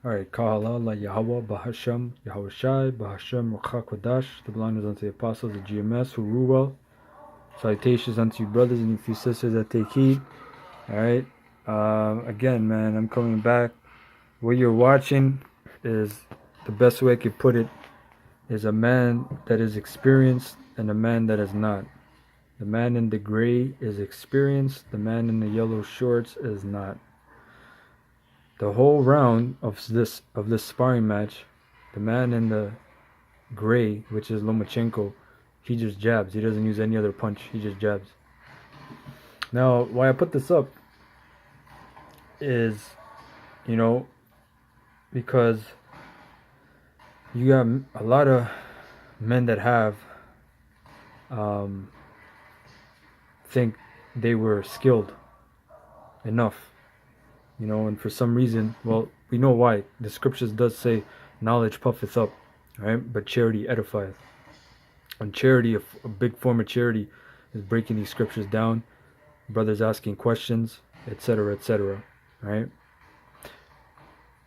Alright, Kahalala Yahweh, Bahasham, Yahushai, Bahasham, Rachakodash, the belongings unto the apostles of GMS who rule well. Salutations unto you brothers and you sisters that take heed. Alright, again, man, I'm coming back. What you're watching is, the best way I could put it, is a man that is experienced and a man that is not. The man in the gray is experienced, the man in the yellow shorts is not. The whole round of this sparring match, the man in the gray, which is Lomachenko, he just jabs. He doesn't use any other punch. He just jabs. Now, why I put this up is, you know, because you got a lot of men that have think they were skilled enough, you know, and for some reason, well, we know why. The scriptures does say, knowledge puffeth up, right? But charity edifieth. And charity, a big form of charity, is breaking these scriptures down, brothers asking questions, etc., right?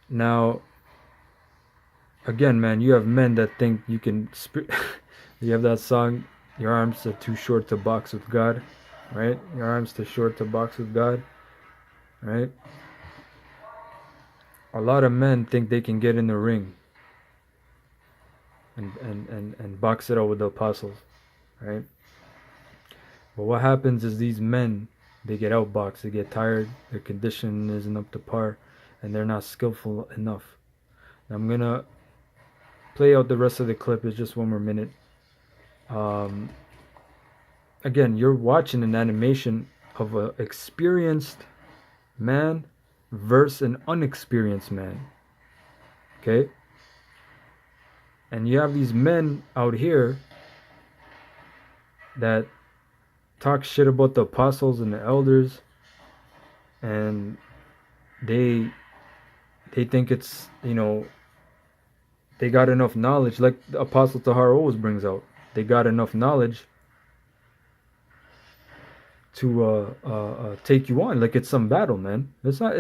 Now, again, man, you have men that think you can. You have that song, "Your arms are too short to box with God," right? Your arms too short to box with God, right? A lot of men think they can get in the ring and box it out with the apostles, right? But what happens is these men, they get outboxed, they get tired, their condition isn't up to par, and they're not skillful enough. Now I'm gonna play out the rest of the clip. It's just one more minute. Again, you're watching an animation of an experienced man versus an unexperienced man. Okay? And you have these men out here that talk shit about the apostles and the elders, and they think it's, you know, they got enough knowledge, like the Apostle Tahar always brings out. They got enough knowledge to take you on like it's some battle, man. It's not.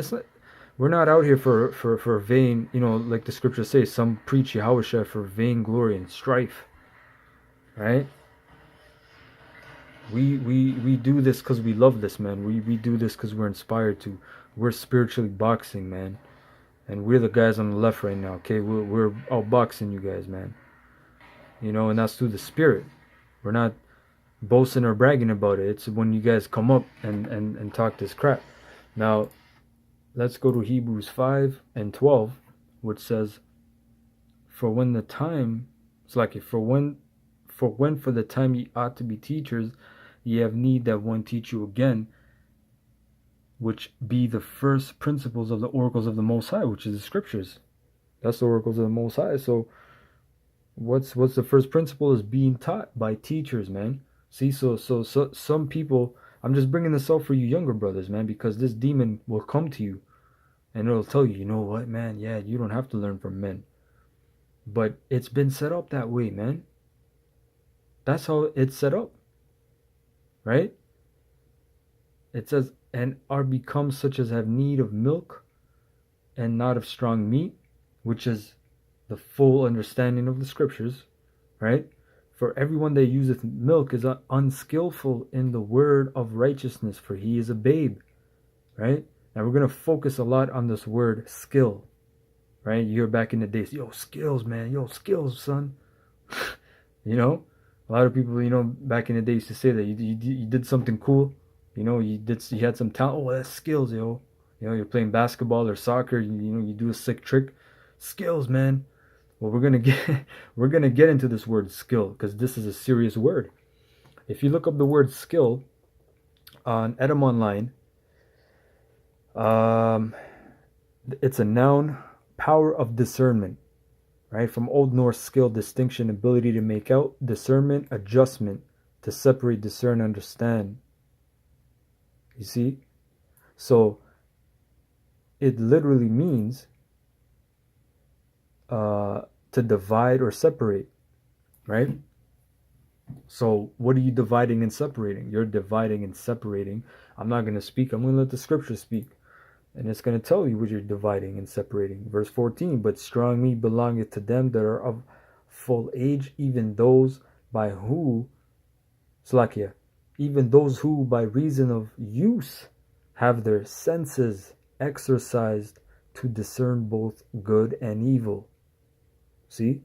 We're not out here for vain, you know, like the scriptures say. Some preach Yahushua for vain glory and strife, right? We do this because we love this, man. We do this because we're inspired to. We're spiritually boxing, man, and we're the guys on the left right now. Okay, we're outboxing you guys, man. You know, and that's through the spirit. We're not boasting or bragging about it. It's when you guys come up and talk this crap. Now, let's go to Hebrews 5:12, which says, "For when the time, it's like for the time ye ought to be teachers, ye have need that one teach you again, which be the first principles of the oracles of the Most High," which is the scriptures. That's the oracles of the Most High. So, what's the first principle is being taught by teachers, man. See, so some people. I'm just bringing this up for you younger brothers, man, because this demon will come to you and it'll tell you, you know what, man? Yeah, you don't have to learn from men. But it's been set up that way, man. That's how it's set up, right? It says, and are become such as have need of milk and not of strong meat, which is the full understanding of the scriptures, right? For everyone that useth milk is unskillful in the word of righteousness, for he is a babe, right? Now we're going to focus a lot on this word skill, right? You hear back in the days, yo, skills, man, yo, skills, son. You know, a lot of people, you know, back in the day used to say that you did something cool, you know, you had some talent. Oh, that's skills, yo. You know, you're playing basketball or soccer, you know, you do a sick trick. Skills, man. Well, we're gonna get into this word skill because this is a serious word. If you look up the word skill on Edom Online, it's a noun, power of discernment, right? From Old Norse, skill, distinction, ability to make out, discernment, adjustment, to separate, discern, understand. You see? So it literally means to divide or separate, right? So what are you dividing and separating? You're dividing and separating. I'm not going to speak. I'm going to let the scripture speak. And it's going to tell you what you're dividing and separating. Verse 14, but strong meat belongeth to them that are of full age, even those by who, Slakia, even those who by reason of use have their senses exercised to discern both good and evil. See?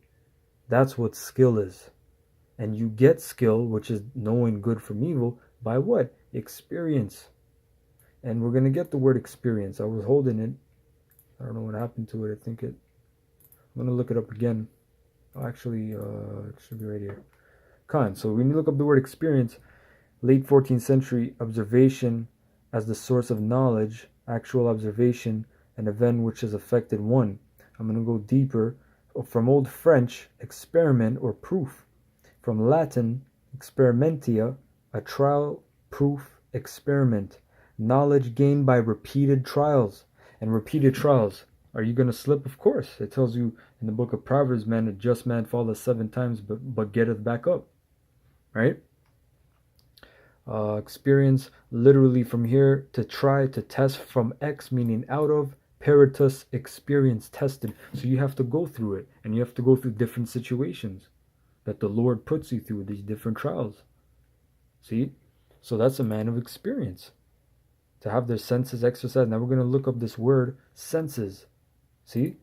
That's what skill is. And you get skill, which is knowing good from evil, by what? Experience. And we're going to get the word experience. I was holding it. I don't know what happened to it. I'm going to look it up again. Actually, it should be right here. So when you look up the word experience, late 14th century observation as the source of knowledge, actual observation, an event which has affected one. I'm going to go deeper. From Old French, experiment or proof. From Latin, experimentia, a trial, proof, experiment. Knowledge gained by repeated trials. And repeated trials. Are you going to slip? Of course. It tells you in the book of Proverbs, man, a just man falleth 7 times, but getteth back up. Right? Experience, literally from here, to try, to test, from ex, meaning out of, peritus, experience, tested. So you have to go through it, and you have to go through different situations that the Lord puts you through, these different trials. See? So that's a man of experience. To have their senses exercised. Now we're going to look up this word, senses. See?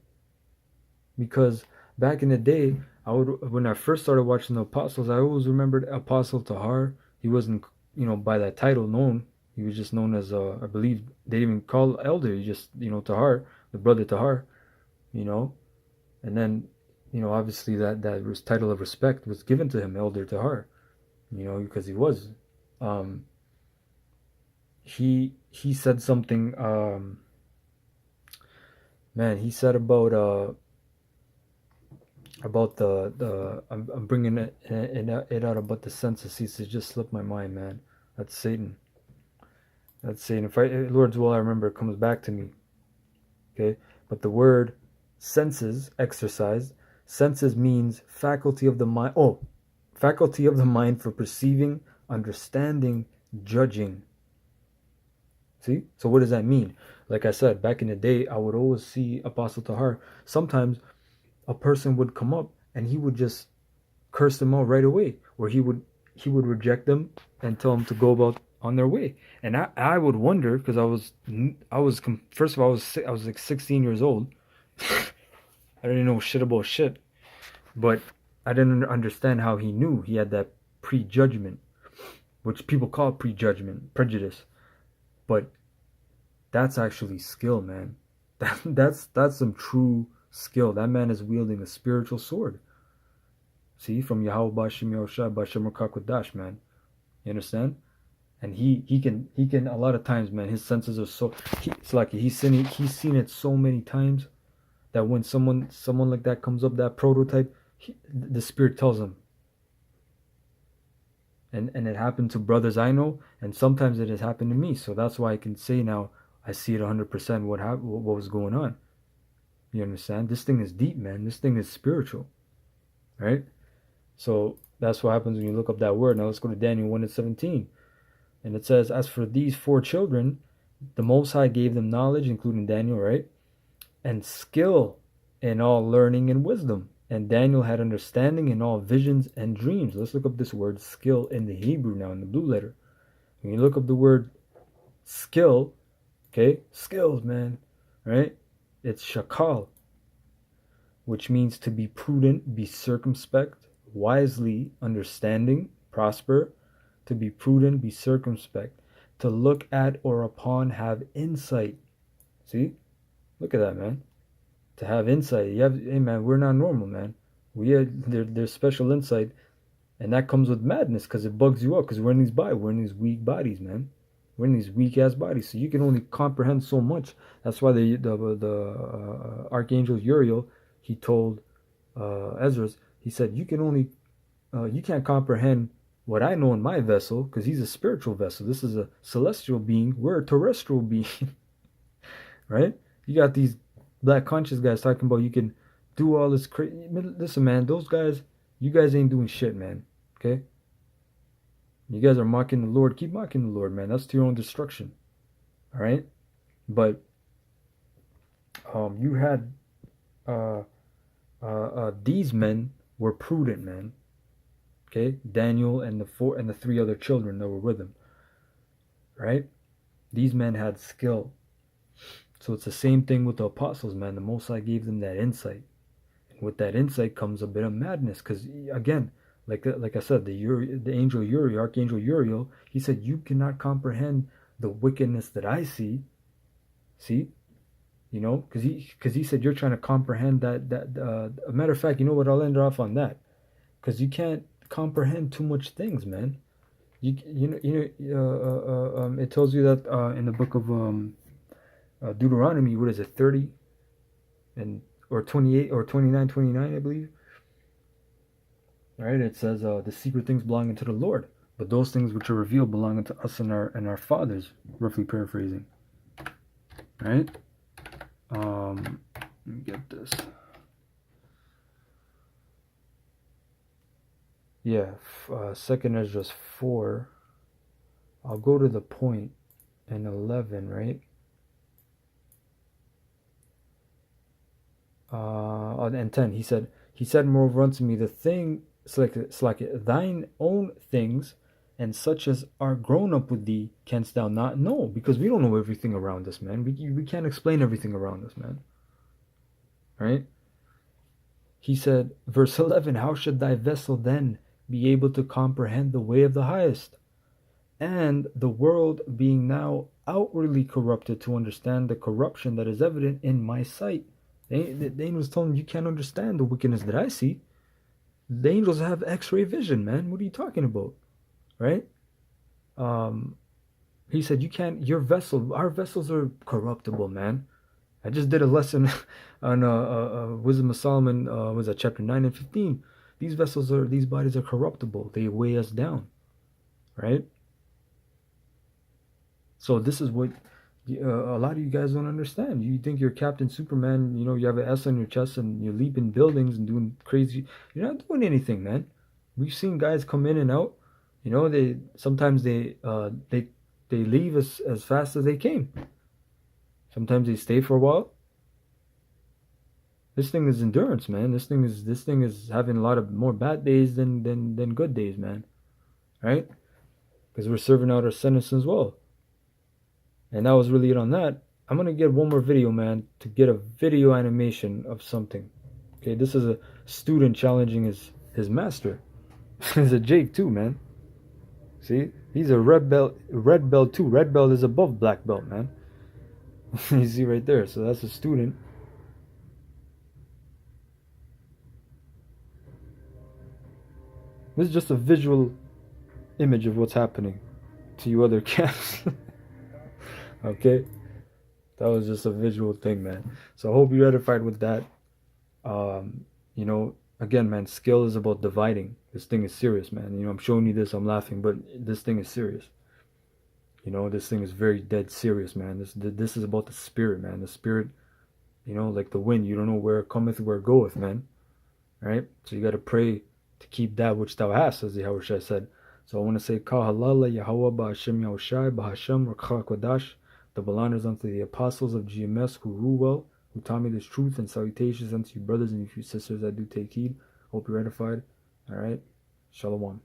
Because back in the day, when I first started watching the Apostles, I always remembered Apostle Tahar. He wasn't, by that title known. He was just known as, I believe, they didn't even call elder. He just, Tahar, the brother Tahar, And then, obviously that title of respect was given to him, Elder Tahar, because he was. He said something, he said about I'm bringing it out about the census. It just slipped my mind, man. That's Satan. If Lord's will, I remember, it comes back to me. Okay, but the word senses, exercise, senses means faculty of the mind. Oh, faculty of the mind for perceiving, understanding, judging. See? So what does that mean? Like I said, back in the day, I would always see Apostle Tahar. Sometimes a person would come up and he would just curse them out right away, or he would reject them and tell them to go about on their way. And I would wonder, because first of all, I was like 16 years old. I didn't know shit about shit, but I didn't understand how he knew. He had that prejudgment, which people call prejudgment, prejudice, but that's actually skill, man. That's some true skill. That man is wielding a spiritual sword. See, from Yahweh Bashim Yahushua Bashim Rakakwadash, man. You understand? And he can a lot of times, man, his senses are so, it's like he's seen it so many times that when someone like that comes up, that prototype, the spirit tells him. And it happened to brothers I know, and sometimes it has happened to me. So that's why I can say now I see it 100% what was going on. You understand? This thing is deep, man. This thing is spiritual, right? So that's what happens when you look up that word. Now let's go to Daniel 1:17. And it says, as for these 4 children, the Most High gave them knowledge, including Daniel, right? And skill in all learning and wisdom. And Daniel had understanding in all visions and dreams. Let's look up this word skill in the Hebrew now, in the blue letter. When you look up the word skill, okay, skills, man, right? It's shakal, which means to be prudent, be circumspect, wisely, understanding, prosper, to be prudent, be circumspect, to look at or upon, have insight. See? Look at that, man. To have insight. Hey, man, we're not normal, man. There's special insight, and that comes with madness because it bugs you up because we're in these weak bodies, man. We're in these weak ass bodies, so you can only comprehend so much. That's why the Archangel Uriel, he told Ezra, he said, you can't comprehend what I know in my vessel, because he's a spiritual vessel. This is a celestial being. We're a terrestrial being. Right? You got these black conscious guys talking about you can do all this crazy. Listen, man, those guys, you guys ain't doing shit, man. Okay? You guys are mocking the Lord. Keep mocking the Lord, man. That's to your own destruction. Alright? But You had uh, these men were prudent men. Okay, Daniel and the three other children that were with him. Right, these men had skill. So it's the same thing with the apostles, man. The Most High gave them that insight. With that insight comes a bit of madness, because again, like I said, the angel Uriel, archangel Uriel, he said, "You cannot comprehend the wickedness that I see." See, because he said you're trying to comprehend that. A matter of fact, you know what? I'll end off on that, because you can't comprehend too much things, man. It tells you that in the book of Deuteronomy, what is it, 30 and or 28 or 29, 29, I believe. Right? It says the secret things belong unto the Lord, but those things which are revealed belong unto us and our fathers. Roughly paraphrasing. Right? Let me get this. Yeah, second Esdras 4. I'll go to the point in 11, right? And 10. He said, moreover unto me, the thing, it's like thine own things, and such as are grown up with thee, canst thou not know? Because we don't know everything around us, man. We can't explain everything around us, man. Right? He said, verse 11, how should thy vessel then be able to comprehend the way of the highest? And the world being now outwardly corrupted, to understand the corruption that is evident in my sight. The angels told him, you can't understand the wickedness that I see. The angels have x-ray vision, man. What are you talking about? Right? Um, he said, you can't, our vessels are corruptible, man. I just did a lesson on Wisdom of Solomon, was that chapter 9 and 15. These bodies are corruptible. They weigh us down, right? So this is what a lot of you guys don't understand. You think you're Captain Superman, you have an S on your chest and you're leaping buildings and doing crazy. You're not doing anything, man. We've seen guys come in and out. They sometimes they leave as fast as they came. Sometimes they stay for a while. This thing is endurance, man. This thing is having a lot of more bad days than good days, man. Right? Because we're serving out our sentence as well. And that was really it on that. I'm gonna get one more video, man, to get a video animation of something. Okay, this is a student challenging his master. He's a Jake too, man. See, he's a red belt too. Red belt is above black belt, man. You see right there. So that's a student. This is just a visual image of what's happening to you other cats. Okay, that was just a visual thing, man. So I hope you're edified with that. Again, man, skill is about dividing. This thing is serious, man. I'm showing you this, I'm laughing, but this thing is serious. This thing is very dead serious, man. This is about the spirit, man. The spirit, like the wind, you don't know where it cometh, where it goeth, man. Right? So you got to pray to keep that which thou hast, as the Yahushua said. So I want to say, Ka halala Yahweh ba'ashem Yahushai ba'ashem rakha kodash. Double honors unto the apostles of GMS who rule well, who taught me this truth, and salutations unto you brothers and you sisters that do take heed. Hope you're edified. All right. Shalom.